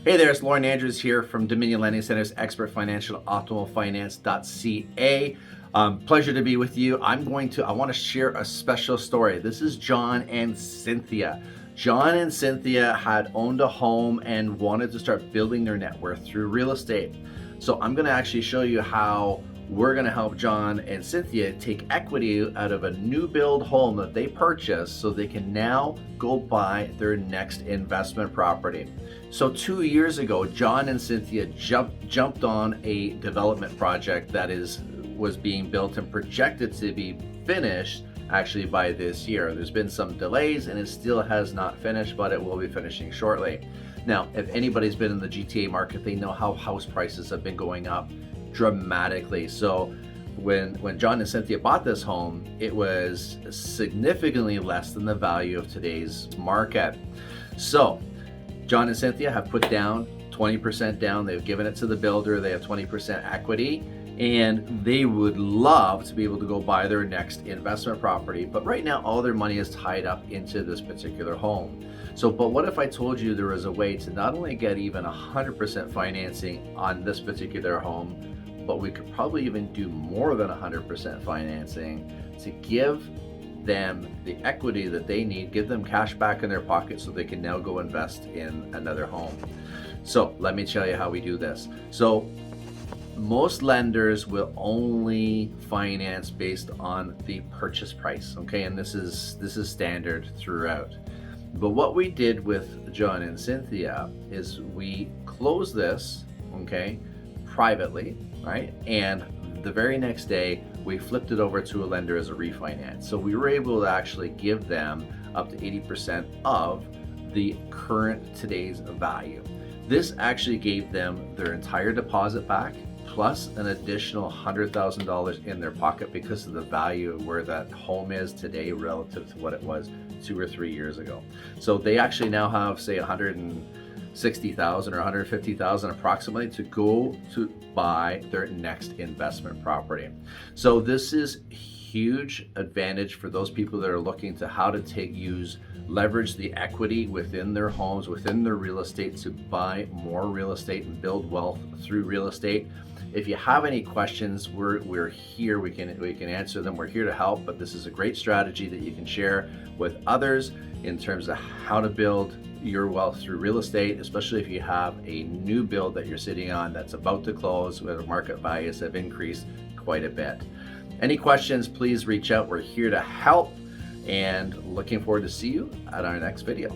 Hey there, it's Lorne Andrews here from Dominion Lending Center's Expert Financial OptimalFinance.ca. Pleasure to be with you. I want to share a special story. This is John and Cynthia. John and Cynthia had owned a home and wanted to start building their net worth through real estate. So I'm going to actually show you how we're going to help John and Cynthia take equity out of a new build home that they purchased so they can now go buy their next investment property. So 2 years ago, John and Cynthia jumped on a development project that was being built and projected to be finished actually by this year. There's been some delays and it still has not finished, but it will be finishing shortly. Now, if anybody's been in the GTA market, they know how house prices have been going up dramatically. So when John and Cynthia bought this home, it was significantly less than the value of today's market. So John and Cynthia have put down 20% down. They've given it to the builder. They have 20% equity, and they would love to be able to go buy their next investment property. But right now, all their money is tied up into this particular home. So, but what if I told you there was a way to not only get even 100% financing on this particular home, but we could probably even do more than 100% financing to give them the equity that they need, give them cash back in their pocket so they can now go invest in another home. So let me tell you how we do this. So most lenders will only finance based on the purchase price, okay? And this is standard throughout. But what we did with John and Cynthia is we closed this, okay, privately, right? And the very next day, we flipped it over to a lender as a refinance. So we were able to actually give them up to 80% of the current today's value. This actually gave them their entire deposit back, plus an additional $100,000 in their pocket because of the value of where that home is today relative to what it was 2 or 3 years ago. So they actually now have, say, $160,000 or $150,000 approximately to go to buy their next investment property. So this is huge advantage for those people that are looking to how to leverage the equity within their homes, within their real estate to buy more real estate and build wealth through real estate. If you have any questions, we're here. We can answer them. We're here to help. But this is a great strategy that you can share with others in terms of how to build your wealth through real estate, especially if you have a new build that you're sitting on that's about to close, where the market values have increased quite a bit. Any questions, please reach out. We're here to help, and looking forward to see you at our next video.